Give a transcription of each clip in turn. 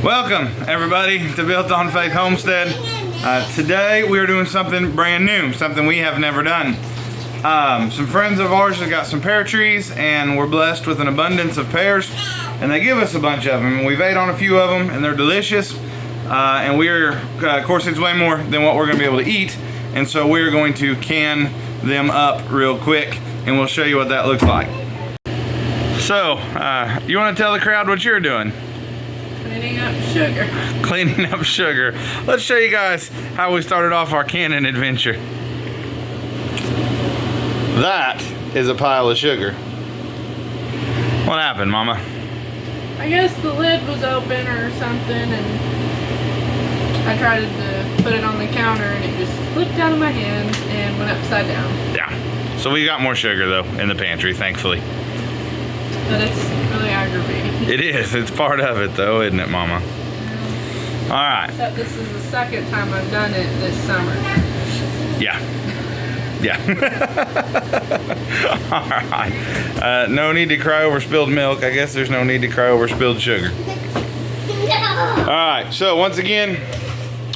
Welcome everybody to Built on Faith Homestead. Today we are doing something brand new, something we have never done. Some friends of ours have got some pear trees and we're blessed with an abundance of pears, and they give us a bunch of them. We've ate on a few of them and they're delicious, and we're, of course it's way more than what we're going to be able to eat, and so we're going to can them up real quick and we'll show you what that looks like. So, you want to tell the crowd what you're doing? Cleaning up sugar. Cleaning up sugar. Let's show you guys how we started off our canning adventure. That is a pile of sugar. What happened, Mama? I guess the lid was open or something, and I tried to put it on the counter and it just slipped out of my hand and went upside down. Yeah. So we got more sugar though in the pantry, thankfully. But it's really aggravating. It is. It's part of it though, isn't it, Mama? All right. Except this is the second time I've done it this summer. Yeah. Yeah. All right. No need to cry over spilled milk. I guess there's no need to cry over spilled sugar. All right. So once again,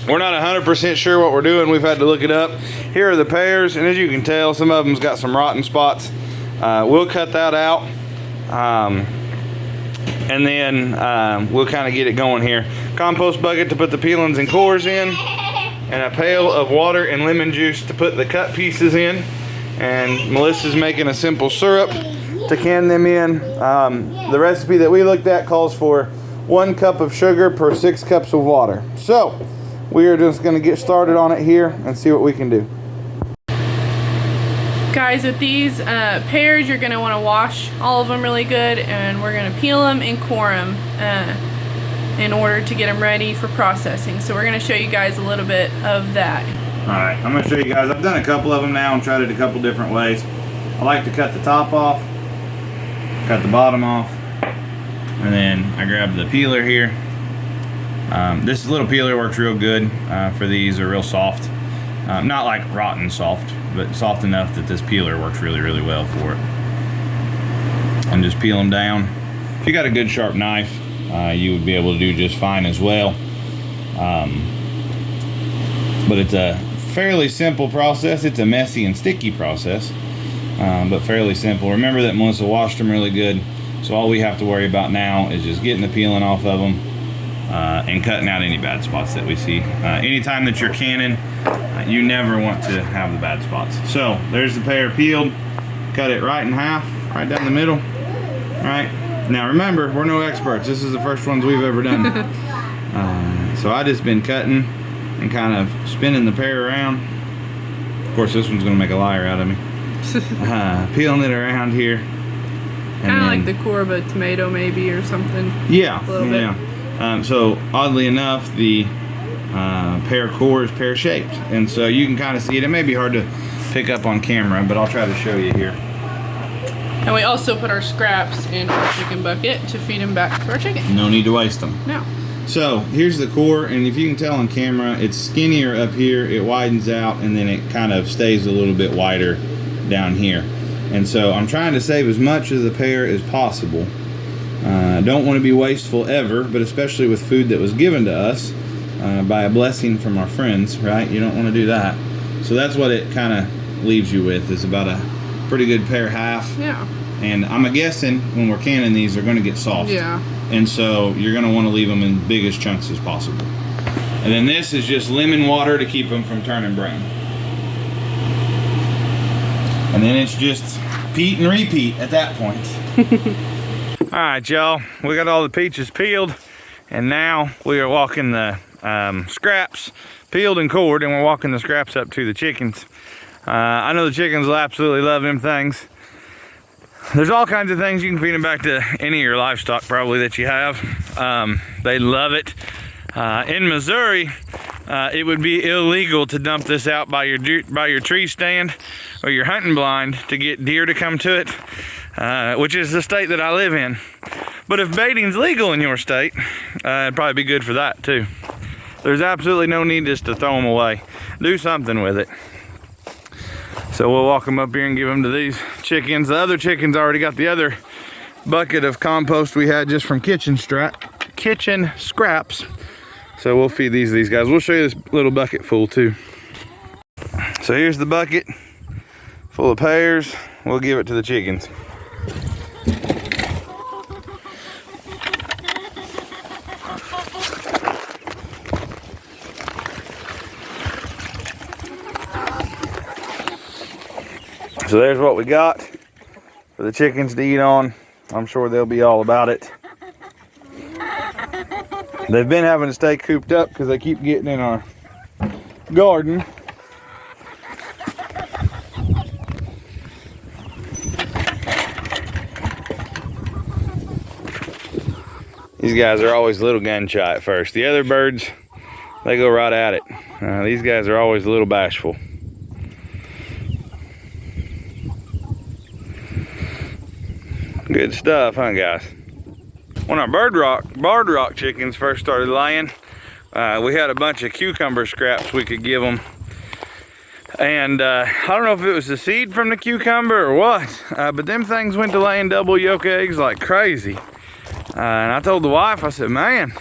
we're not 100% sure what we're doing. We've had to look it up. Here are the pears, and as you can tell, some of them's got some rotten spots. We'll cut that out. And then we'll kind of get it going here. Compost bucket to put the peelings and cores in, and a pail of water and lemon juice to put the cut pieces in. And Melissa's making a simple syrup to can them in. The recipe that we looked at calls for 1 cup of sugar per 6 cups of water. So we are just going to get started on it here and see what we can do. Guys, with these pears, you're going to want to wash all of them really good, and we're going to peel them and core them in order to get them ready for processing. So we're going to show you guys a little bit of that. Alright, I'm going to show you guys. I've done a couple of them now and tried it a couple different ways. I like to cut the top off, cut the bottom off, and then I grab the peeler here. This little peeler works real good for these. They're real soft. Not like rotten soft, but soft enough that this peeler works really, really well for it. And just peel them down. If you got a good sharp knife, you would be able to do just fine as well. But it's a fairly simple process. It's a messy and sticky process, but fairly simple. Remember that Melissa washed them really good, so all we have to worry about now is just getting the peeling off of them and cutting out any bad spots that we see. Anytime that you're canning, you never want to have the bad spots. So there's the pear peeled. Cut it right in half, right down the middle. All right. Now remember, we're no experts. This is the first ones we've ever done. So I just been cutting and kind of spinning the pear around. Of course, this one's gonna make a liar out of me. Peeling it around here. Kind of like the core of a tomato maybe or something. Yeah, a little bit. So oddly enough, the pear core is pear shaped, and so you can kind of see it. It may be hard to pick up on camera, but I'll try to show you here. And we also put our scraps in our chicken bucket to feed them back to our chicken. No need to waste them. No. So here's the core, and if you can tell on camera, it's skinnier up here, it widens out, and then it kind of stays a little bit wider down here. And so I'm trying to save as much of the pear as possible. Don't want to be wasteful ever, but especially with food that was given to us by a blessing from our friends, right? You don't want to do that. So that's what it kind of leaves you with, is about a pretty good pear half. Yeah. And I'm guessing when we're canning these, they're going to get soft. Yeah. And so you're going to want to leave them in biggest chunks as possible. And then this is just lemon water to keep them from turning brown. And then it's just peat and repeat at that point. All right, y'all, we got all the peaches peeled, and now we are walking the scraps peeled and cored, and we're walking the scraps up to the chickens. I know the chickens will absolutely love them things. There's all kinds of things you can feed them back to any of your livestock probably that you have. They love it. In Missouri, it would be illegal to dump this out by your tree stand or your hunting blind to get deer to come to it, which is the state that I live in. But if baiting's legal in your state, it'd probably be good for that too. There's absolutely no need just to throw them away. Do something with it. So we'll walk them up here and give them to these chickens. The other chickens already got the other bucket of compost we had just from kitchen scraps. kitchen scraps. So we'll feed these guys. We'll show you this little bucket full too. So here's the bucket full of pears. We'll give it to the chickens. So there's what we got for the chickens to eat on. I'm sure they'll be all about it. They've been having to stay cooped up because they keep getting in our garden. These guys are always a little gun shy at first. The other birds, they go right at it. These guys are always a little bashful. Good stuff, huh, guys? When our barred rock chickens first started laying, we had a bunch of cucumber scraps we could give them. And I don't know if it was the seed from the cucumber or what, but them things went to laying double yolk eggs like crazy. And I told the wife, I said, man,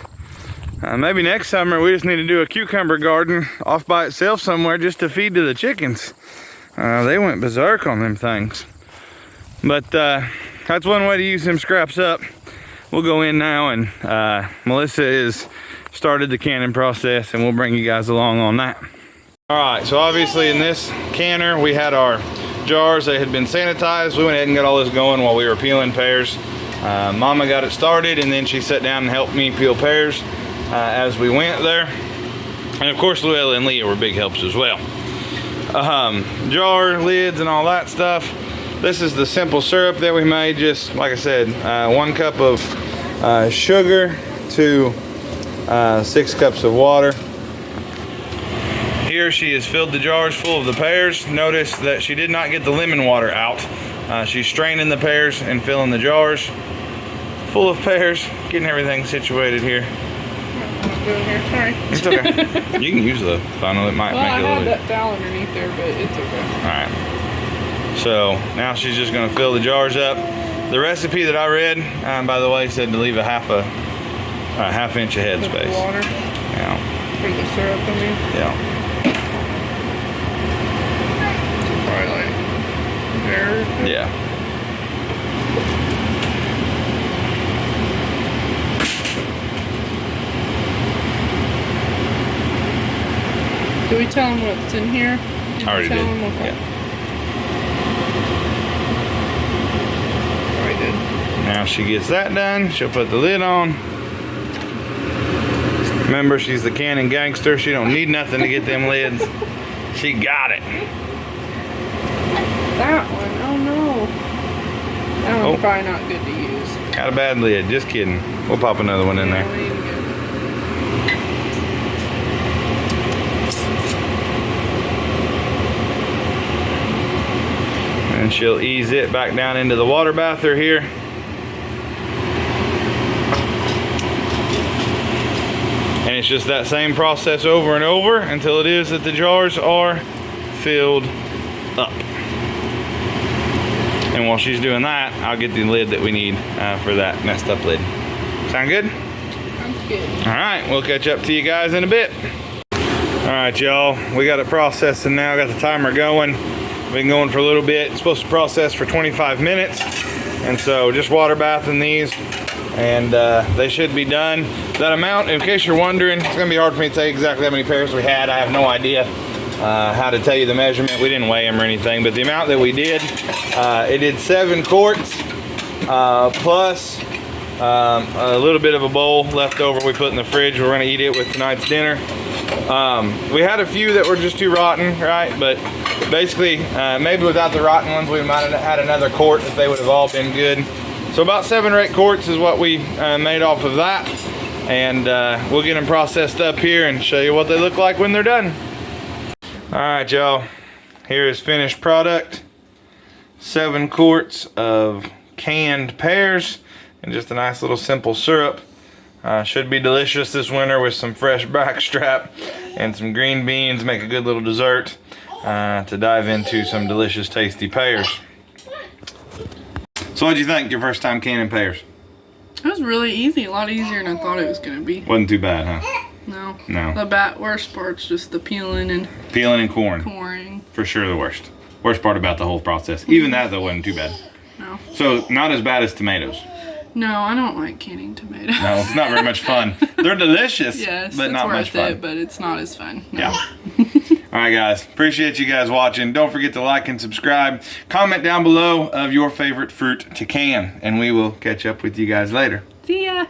maybe next summer we just need to do a cucumber garden off by itself somewhere just to feed to the chickens. They went berserk on them things. But that's one way to use them scraps up. We'll go in now, and Melissa has started the canning process, and we'll bring you guys along on that. All right, so obviously in this canner, we had our jars. They had been sanitized. We went ahead and got all this going while we were peeling pears. Mama got it started, and then she sat down and helped me peel pears as we went there. And of course, Luella and Leah were big helps as well. Jar lids and all that stuff. This is the simple syrup that we made. Just like I said, 1 cup of sugar to 6 cups of water. Here she has filled the jars full of the pears. Notice that she did not get the lemon water out. She's straining the pears and filling the jars full of pears, getting everything situated here. Sorry. It's okay. You can use the funnel. It might make it a little bit. I had that towel underneath there, but it's okay. All right. So now she's just going to fill the jars up. The recipe that I read, by the way, said to leave a half inch of head space. Water. Yeah. For the syrup, I mean. Yeah. Probably like there. Yeah. Do we tell them what's in here? I already did. Okay. Yeah. Already did. Now she gets that done, she'll put the lid on. Remember, she's the canning gangster. She don't need nothing to get them lids. She got it. That one, oh no. That one's probably not good to use. Got a bad lid, just kidding. We'll pop another one in there. And she'll ease it back down into the water bather here. And it's just that same process over and over until it is that the jars are filled up. And while she's doing that, I'll get the lid that we need for that messed up lid. Sound good? Sounds good. All right, we'll catch up to you guys in a bit. All right, y'all, we got it processing now. Got the timer going. Been going for a little bit. It's supposed to process for 25 minutes. And so just water bathing these, and they should be done. That amount, in case you're wondering, it's gonna be hard for me to tell you exactly how many pears we had. I have no idea how to tell you the measurement. We didn't weigh them or anything, but the amount that we did, it did 7 quarts plus a little bit of a bowl left over we put in the fridge. We're gonna eat it with tonight's dinner. We had a few that were just too rotten, right? But basically, maybe without the rotten ones, we might have had another quart if they would have all been good. So about 7 or 8 quarts is what we made off of that. And we'll get them processed up here and show you what they look like when they're done. All right, y'all, here is finished product. 7 quarts of canned pears and just a nice little simple syrup. Should be delicious this winter with some fresh backstrap and some green beans. Make a good little dessert to dive into some delicious, tasty pears. So what'd you think your first time canning pears? It was really easy, a lot easier than I thought it was gonna be. Wasn't too bad, huh? No. No. The worst part's just the peeling and coring. For sure the worst. Worst part about the whole process. Even that though wasn't too bad. No. So not as bad as tomatoes. No, I don't like canning tomatoes. No, it's not very much fun. They're delicious, yes, but not much fun. But it's not as fun. No. Yeah. All right, guys. Appreciate you guys watching. Don't forget to like and subscribe. Comment down below of your favorite fruit to can, and we will catch up with you guys later. See ya.